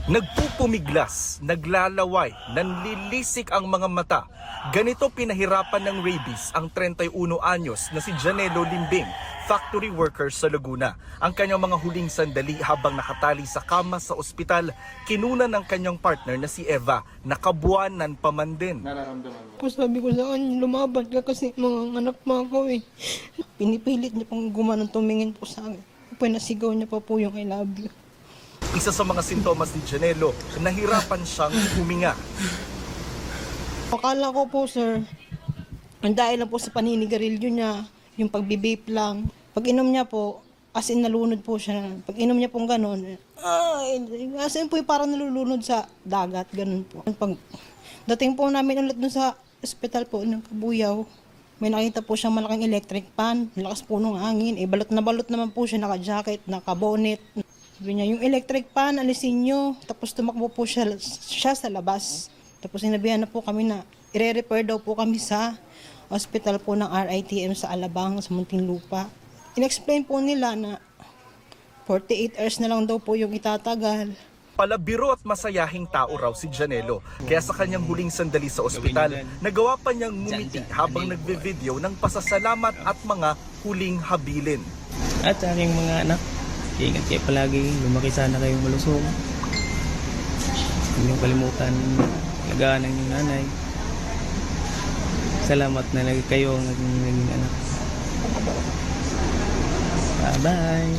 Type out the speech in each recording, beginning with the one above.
Nagpupumiglas, naglalaway, nanlilisik ang mga mata. Ganito pinahirapan ng rabies ang 31 anyos na si Janelo Limbing, factory worker sa Laguna. Ang kanyang mga huling sandali habang nakatali sa kama sa ospital, kinunan ng kanyang partner na si Eva, nakabuanan pa man din. Sabi ko sa kanya, lumaban ka kasi mga anak mo ako eh. Pinipilit niya pang gumanon tumingin po sa akin. Pinasigaw niya pa po yung I love you. Isa sa mga sintomas ni Janelo, nahirapan siyang huminga. Akala ko po sir, ang dahil lang po sa paninigarilyo niya, yung pagbibape lang. Pag inom niya po, as in nalunod po siya. Pag inom niya pong gano'n, as in po parang nalulunod sa dagat, gano'n po. Pag dating po namin ulit dun sa ospital po ng Kabuyaw, may nakita po siyang malaking electric pan, lakas po ng hangin, balot na balot naman po siya, naka-jacket, naka-bonnet. Sabi niya, yung electric pan, alisin nyo. Tapos tumakbo po siya sa labas. Tapos sinabihan na po kami na i-refer daw po kami sa hospital po ng RITM sa Alabang, sa Muntinlupa. In-explain po nila na 48 hours na lang daw po yung itatagal. Palabiro at masayahing tao raw si Janelo. Kaya sa kanyang huling sandali sa ospital, nagawa pa niyang ngumiti habang nagbe-video ng pasasalamat at mga huling habilin. At sa aking mga anak, ingat kayo palagi, lumaki sana kayong malusog. Huwag niyong kalimutan, alagaan ng inyong nanay. Salamat na lagi kayo ang naging anak. Bye-bye!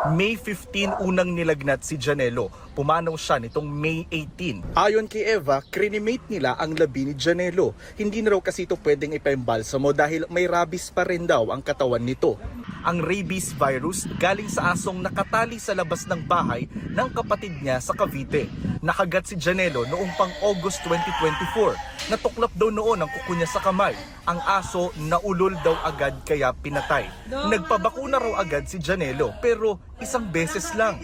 May 15 unang nilagnat si Janelo. Pumanaw siya nitong May 18. Ayon kay Eva, crinimate nila ang labi ni Janelo. Hindi na raw kasi ito pwedeng ipaimbalsamo dahil may rabies pa rin daw ang katawan nito. Ang rabies virus galing sa asong nakatali sa labas ng bahay ng kapatid niya sa Cavite. Nakagat si Janelo noong pang August 2024. Natuklap daw noon ang kuko niya sa kamay. Ang aso naulol daw agad kaya pinatay. Nagpabakuna raw agad si Janelo pero isang beses lang.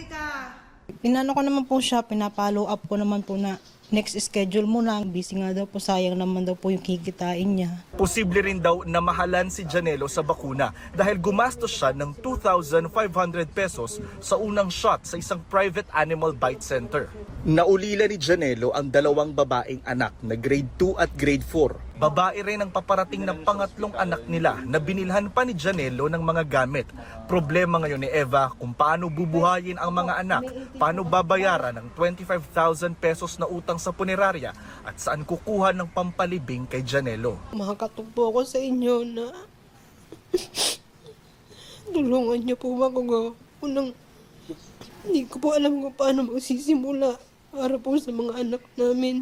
Pinano ko naman po siya, pinapollow up ko naman po na next schedule mo na. Busy nga daw po, sayang naman daw po yung kikitain niya. Posible rin daw na mahalan si Janelo sa bakuna dahil gumastos siya ng 2,500 pesos sa unang shot sa isang private animal bite center. Naulila ni Janelo ang dalawang babaeng anak na grade 2 at grade 4. Babae rin ang paparating ng pangatlong anak nila na binilhan pa ni Janelo ng mga gamit. Problema ngayon ni Eva kung paano bubuhayin ang mga anak, paano babayaran ng 25,000 pesos na utang sa punerarya at saan kukuha ng pampalibing kay Janelo. Makakatog po ako sa inyo na tulungan niyo po ako. Hindi ko po alam kung paano magsisimula para po sa mga anak namin.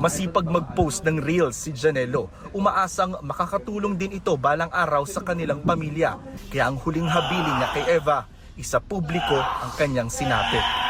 Masipag mag-post ng reels si Janelo. Umaasang makakatulong din ito balang araw sa kanilang pamilya. Kaya ang huling habilin niya kay Eva, isa publiko ang kanyang sinapit.